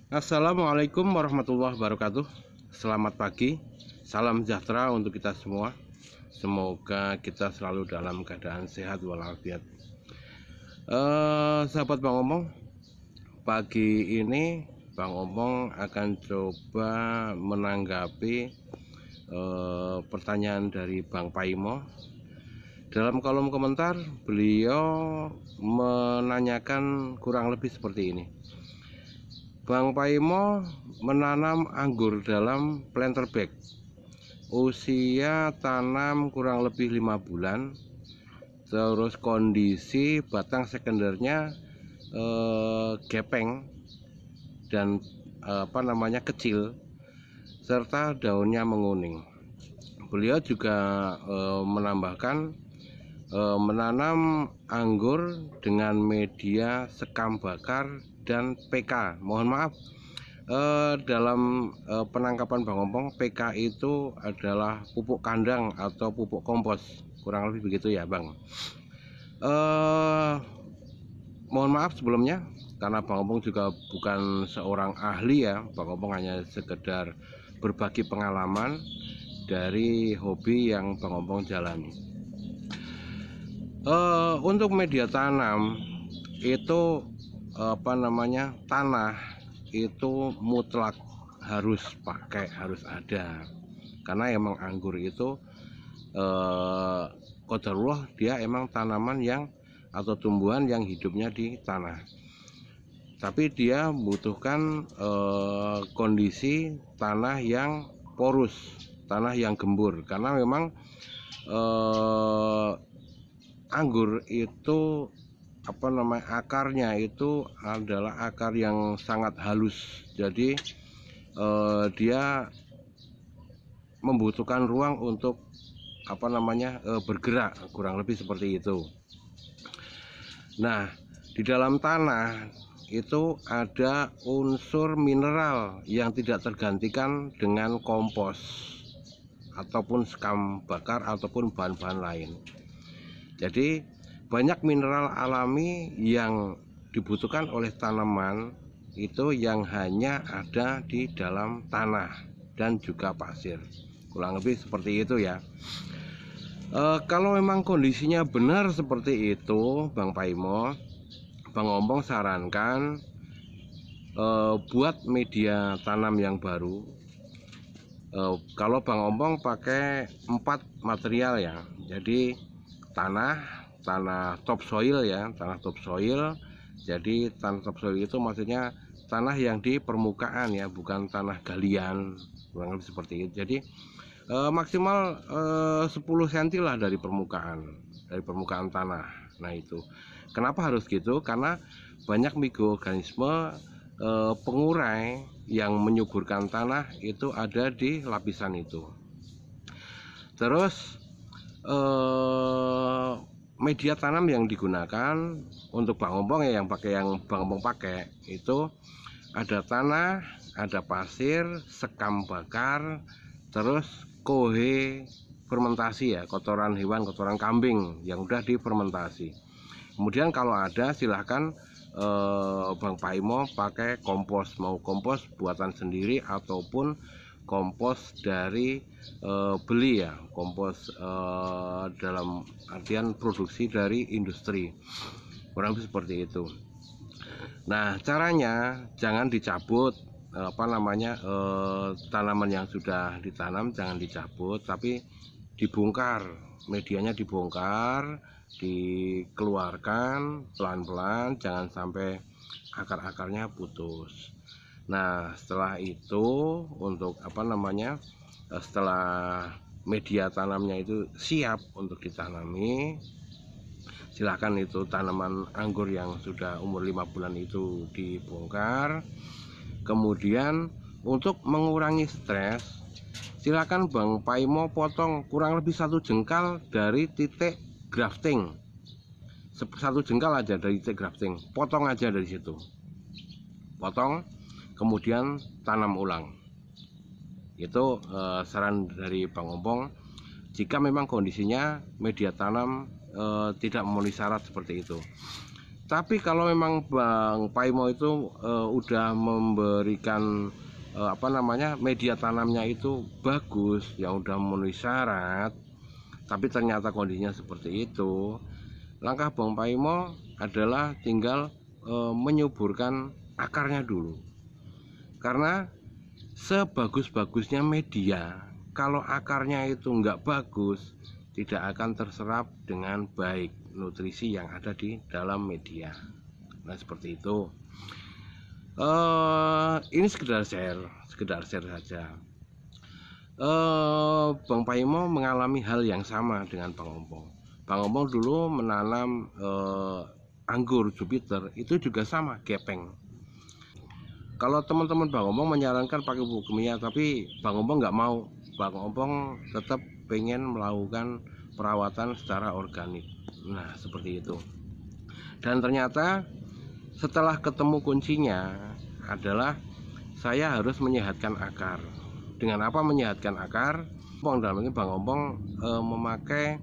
Assalamualaikum warahmatullahi wabarakatuh. Selamat pagi, salam sejahtera untuk kita semua. Semoga kita selalu dalam keadaan sehat walafiat. Sahabat Bang Omong, pagi ini Bang Omong akan coba menanggapi pertanyaan dari Bang Paimo. Dalam kolom komentar beliau menanyakan kurang lebih seperti ini. Bang Paimo menanam anggur dalam planter bag. Usia tanam kurang lebih 5 bulan. Terus kondisi batang sekendernya gepeng dan kecil, serta daunnya menguning. Beliau juga menambahkan menanam anggur dengan media sekam bakar dan PK. Mohon maaf, dalam penangkapan Bang Ompong, PK itu adalah pupuk kandang atau pupuk kompos, kurang lebih begitu ya Bang. Mohon maaf sebelumnya, karena Bang Ompong juga bukan seorang ahli ya. Bang Ompong hanya sekedar berbagi pengalaman dari hobi yang Bang Ompong jalani. Untuk media tanam itu tanah itu mutlak harus pakai, harus ada, karena emang anggur itu qadarullah dia emang tanaman yang atau tumbuhan yang hidupnya di tanah, tapi dia membutuhkan kondisi tanah yang porus, tanah yang gembur, karena memang anggur itu akarnya itu adalah akar yang sangat halus, jadi dia membutuhkan ruang untuk bergerak, kurang lebih seperti itu. Nah, di dalam tanah itu ada unsur mineral yang tidak tergantikan dengan kompos ataupun sekam bakar ataupun bahan-bahan lain. Jadi banyak mineral alami yang dibutuhkan oleh tanaman itu yang hanya ada di dalam tanah dan juga pasir, kurang lebih seperti itu ya. Kalau memang kondisinya benar seperti itu Bang Paimo, Bang Ompong sarankan buat media tanam yang baru. Kalau Bang Ompong pakai 4 material ya, jadi tanah topsoil ya, tanah topsoil. Jadi tanah topsoil itu maksudnya tanah yang di permukaan ya, bukan tanah galian, kurang lebih seperti itu. Jadi maksimal 10 cm lah dari permukaan tanah. Nah itu kenapa harus gitu, karena banyak mikroorganisme pengurai yang menyuburkan tanah itu ada di lapisan itu. Terus media tanam yang digunakan untuk Bang Ompong ya, yang Bang Ompong pakai itu ada tanah, ada pasir, sekam bakar, terus kohe fermentasi ya, kotoran hewan, kotoran kambing yang udah difermentasi. Kemudian kalau ada silahkan Bang Paimo pakai kompos, mau kompos buatan sendiri ataupun kompos dari beli ya, kompos dalam artian produksi dari industri, kurang lebih seperti itu. Nah, caranya jangan dicabut tanaman yang sudah ditanam, jangan dicabut, tapi dibongkar, medianya dibongkar, dikeluarkan pelan-pelan, jangan sampai akar-akarnya putus. Nah, setelah itu untuk setelah media tanamnya itu siap untuk ditanami, silahkan itu tanaman anggur yang sudah umur 5 bulan itu dibongkar. Kemudian untuk mengurangi stres, silakan Bang Paimo potong kurang lebih 1 jengkal dari titik grafting, 1 jengkal aja dari titik grafting, potong aja dari situ, potong, kemudian tanam ulang. Itu saran dari Bang Ompong jika memang kondisinya media tanam tidak memenuhi syarat seperti itu. Tapi kalau memang Bang Paimo itu udah memberikan media tanamnya itu bagus, yang udah memenuhi syarat, tapi ternyata kondisinya seperti itu, langkah Bang Paimo adalah tinggal menyuburkan akarnya dulu. Karena sebagus-bagusnya media, kalau akarnya itu nggak bagus, tidak akan terserap dengan baik nutrisi yang ada di dalam media. Nah, seperti itu. Ini sekedar share saja. Bang Paimo mengalami hal yang sama dengan Bang Ompong. Bang Ompong dulu menanam anggur Jupiter, itu juga sama, gepeng. Kalau teman-teman Bang Ompong menyarankan pakai pupuk kimia, tapi Bang Ompong nggak mau. Bang Ompong tetap pengen melakukan perawatan secara organik. Nah, seperti itu. Dan ternyata setelah ketemu kuncinya adalah saya harus menyehatkan akar. Dengan apa menyehatkan akar? Dalam ini Bang Ompong memakai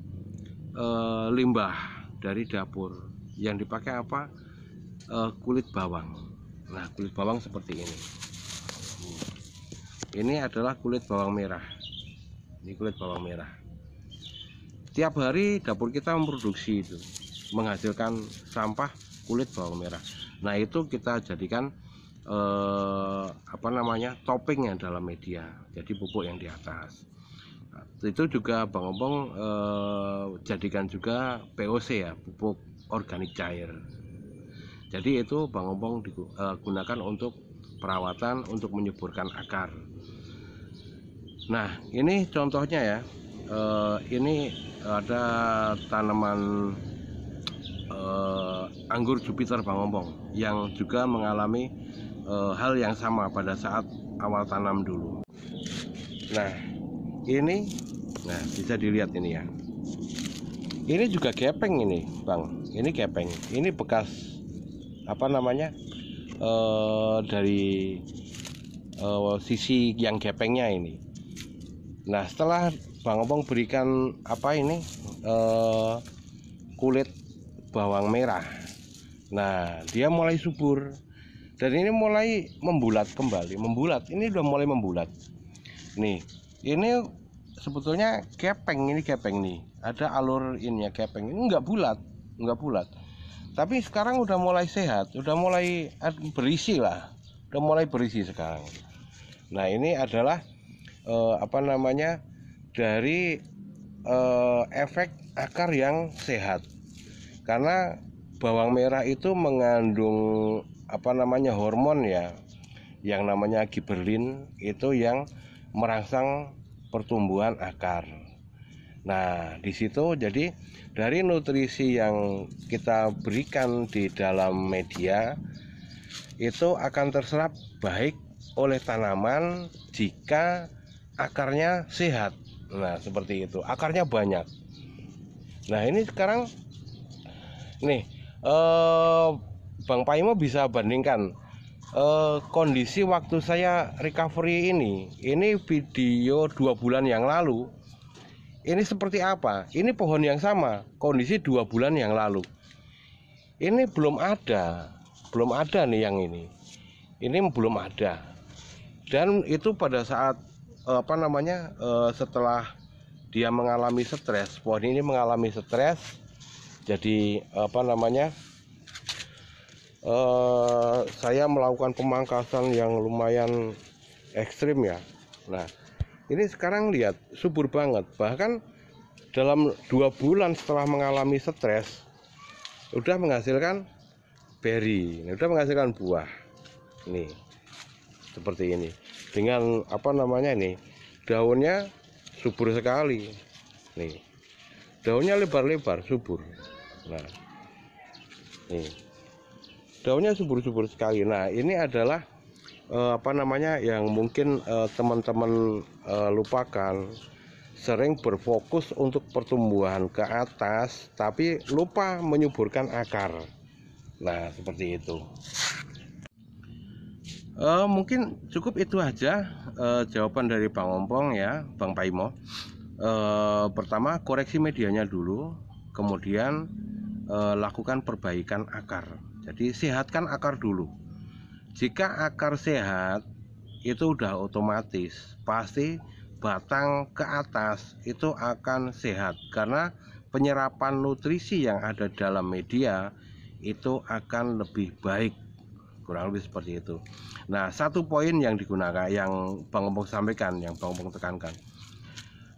limbah dari dapur. Yang dipakai apa? Kulit bawang. Nah, kulit bawang seperti ini. Ini adalah kulit bawang merah. Ini kulit bawang merah. Tiap hari dapur kita memproduksi itu, menghasilkan sampah kulit bawang merah. Nah, itu kita jadikan toppingnya dalam media, jadi pupuk yang di atas. Nah, itu juga Bang Ompong jadikan juga POC ya, pupuk organik cair. Jadi itu Bang Ompong digunakan untuk perawatan, untuk menyuburkan akar. Nah, ini contohnya ya. Ini ada tanaman anggur Jupiter Bang Ompong yang juga mengalami hal yang sama pada saat awal tanam dulu. Nah, ini bisa dilihat ini ya. Ini juga gepeng ini, Bang. Ini gepeng. Ini bekas dari sisi yang gepengnya ini. Nah, setelah Bang Ompong berikan kulit bawang merah, nah dia mulai subur dan ini mulai membulat kembali. Ini udah mulai membulat. Nih, ini sebetulnya gepeng, ini gepeng nih. Ada alur ininya gepeng. Ini nggak bulat. Tapi sekarang udah mulai sehat, udah mulai berisi lah, udah mulai berisi sekarang. Nah, ini adalah dari efek akar yang sehat. Karena bawang merah itu mengandung hormon ya, yang namanya giberlin, itu yang merangsang pertumbuhan akar. Nah, di situ jadi dari nutrisi yang kita berikan di dalam media itu akan terserap baik oleh tanaman jika akarnya sehat. Nah, seperti itu, akarnya banyak. Nah, ini sekarang nih Bang Paimo bisa bandingkan kondisi waktu saya recovery ini video 2 bulan yang lalu. Ini seperti apa? Ini pohon yang sama, kondisi 2 bulan yang lalu. Ini belum ada nih yang ini. Ini belum ada. Dan itu pada saat setelah dia mengalami stres, pohon ini mengalami stres. Jadi saya melakukan pemangkasan yang lumayan ekstrim ya. Nah, ini sekarang lihat subur banget. Bahkan dalam 2 bulan setelah mengalami stres udah menghasilkan berry, udah menghasilkan buah. Nih, seperti ini. Dengan ini, daunnya subur sekali. Nih, daunnya lebar-lebar, subur. Nah, nih, daunnya subur-subur sekali. Nah, ini adalah yang mungkin teman-teman lupakan. Sering berfokus untuk pertumbuhan ke atas, tapi lupa menyuburkan akar. Nah, seperti itu. Mungkin cukup itu aja jawaban dari Bang Ompong ya, Bang Paimo. Pertama, koreksi medianya dulu, kemudian lakukan perbaikan akar. Jadi sehatkan akar dulu. Jika akar sehat, itu udah otomatis pasti batang ke atas itu akan sehat, karena penyerapan nutrisi yang ada dalam media itu akan lebih baik, kurang lebih seperti itu. Nah, satu poin yang digunakan, yang Bang Ompong sampaikan, yang Bang Ompong tekankan,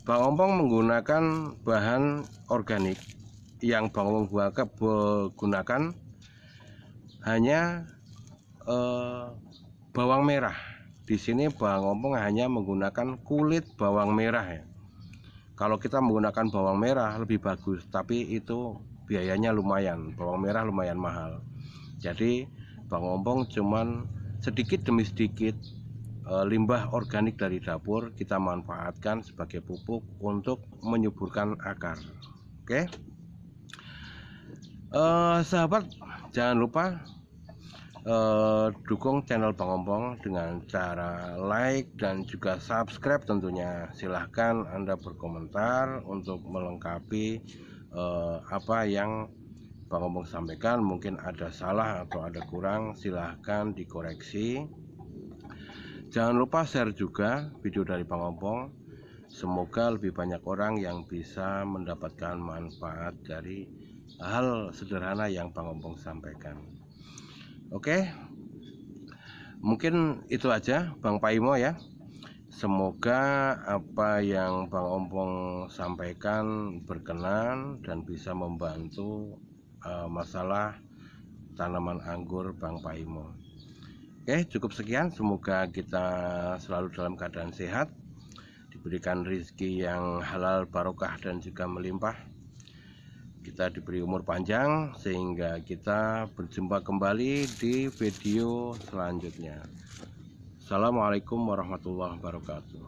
Bang Ompong menggunakan bahan organik. Yang Bang Ompong gunakan hanya bawang merah. Di sini Bang Ompong hanya menggunakan kulit bawang merah ya. Kalau kita menggunakan bawang merah lebih bagus, tapi itu biayanya lumayan. Bawang merah lumayan mahal. Jadi Bang Ompong cuman sedikit demi sedikit limbah organik dari dapur kita manfaatkan sebagai pupuk untuk menyuburkan akar. Oke. Sahabat, jangan lupa dukung channel Bang Ompong dengan cara like dan juga subscribe tentunya. Silahkan Anda berkomentar untuk melengkapi apa yang Bang Ompong sampaikan. Mungkin ada salah atau ada kurang, silahkan dikoreksi. Jangan lupa share juga video dari Bang Ompong. Semoga lebih banyak orang yang bisa mendapatkan manfaat dari hal sederhana yang Bang Ompong sampaikan. Oke, mungkin itu aja Bang Paimo ya. Semoga apa yang Bang Ompong sampaikan berkenan dan bisa membantu masalah tanaman anggur Bang Paimo. Oke, cukup sekian. Semoga kita selalu dalam keadaan sehat, diberikan rezeki yang halal, barokah dan juga melimpah. Kita diberi umur panjang sehingga kita berjumpa kembali di video selanjutnya. Assalamualaikum warahmatullahi wabarakatuh.